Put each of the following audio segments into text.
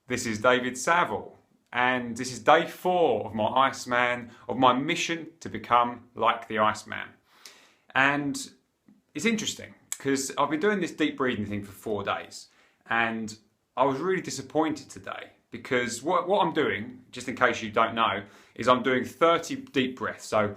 This is David Saville, and this is day 4 of my Iceman, of my mission to become like the Iceman. And it's interesting because I've been doing this deep breathing thing for 4 days, and I was really disappointed today because what I'm doing, just in case you don't know, is I'm doing 30 deep breaths. So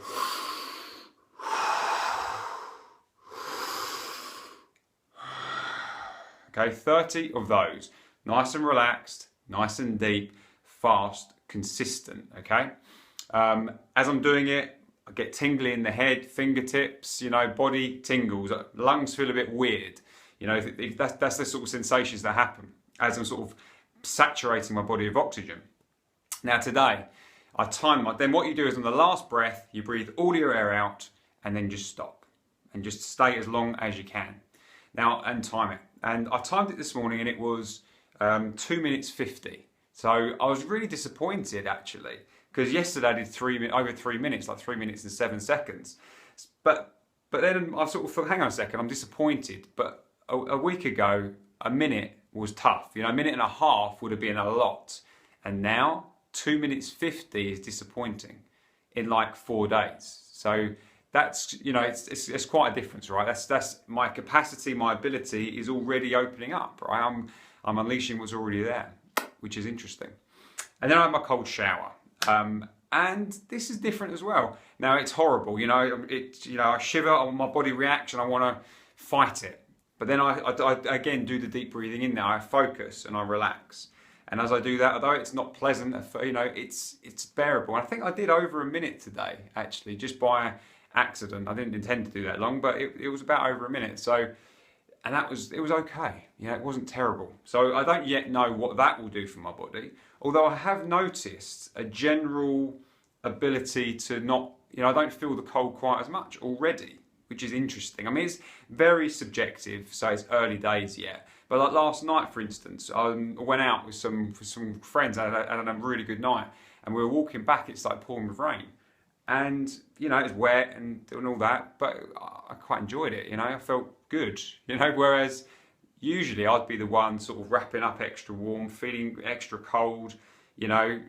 okay, 30 of those, nice and relaxed, nice and deep, fast, consistent, okay? As I'm doing it, I get tingly in the head, fingertips, body tingles, lungs feel a bit weird. That's the sort of sensations that happen as I'm sort of saturating my body with oxygen. Now today, I time then what you do is on the last breath, you breathe all your air out and then just stop and just stay as long as you can. Now, and time it. And I timed it this morning and it was 2 minutes 50. So I was really disappointed actually, because yesterday I did over 3 minutes, like 3 minutes and 7 seconds. But then I sort of thought, hang on a second, I'm disappointed. But a week ago, a minute was tough. A minute and a half would have been a lot. And now 2 minutes 50 is disappointing in like 4 days. So that's, it's quite a difference, right? That's my capacity, my ability is already opening up, right? I'm unleashing what's already there, which is interesting. And then I have my cold shower. And this is different as well. Now it's horrible, I shiver, my body reacts and I want to fight it. But then I again do the deep breathing in there, I focus and I relax. And as I do that, although it's not pleasant, it's bearable. And I think I did over a minute today, actually, just by accident. I didn't intend to do that long, but it was about over a minute. So, and it was okay. It wasn't terrible. So I don't yet know what that will do for my body. Although I have noticed a general ability to not, I don't feel the cold quite as much already, which is interesting. I mean, it's very subjective, so it's early days yet. But like last night, for instance, I went out with some friends and I had a really good night. And we were walking back, it started pouring with rain. And, it was wet and all that, but I quite enjoyed it, I felt good, whereas usually I'd be the one sort of wrapping up extra warm, feeling extra cold, I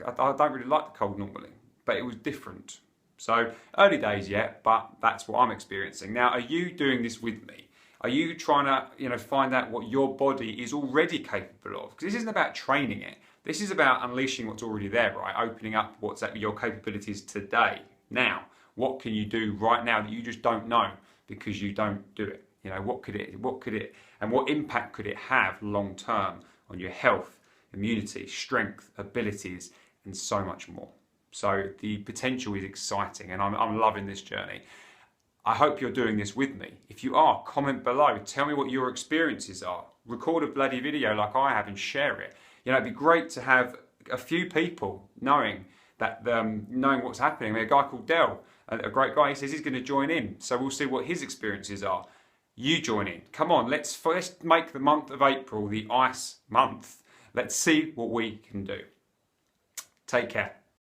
don't really like the cold normally, but it was different. So early days yet, but that's what I'm experiencing. Now, are you doing this with me? Are you trying to, find out what your body is already capable of? Because this isn't about training it. This is about unleashing what's already there, right? Opening up what's at your capabilities today. Now, what can you do right now that you just don't know because you don't do it? What could it, and what impact could it have long term on your health, immunity, strength, abilities, and so much more? So the potential is exciting, and I'm loving this journey. I hope you're doing this with me. If you are, comment below. Tell me what your experiences are. Record a bloody video like I have and share it. It'd be great to have a few people knowing what's happening. A guy called Dell, a great guy, he says he's going to join in. So we'll see what his experiences are. You join in. Come on, let's make the month of April the Ice month. Let's see what we can do. Take care.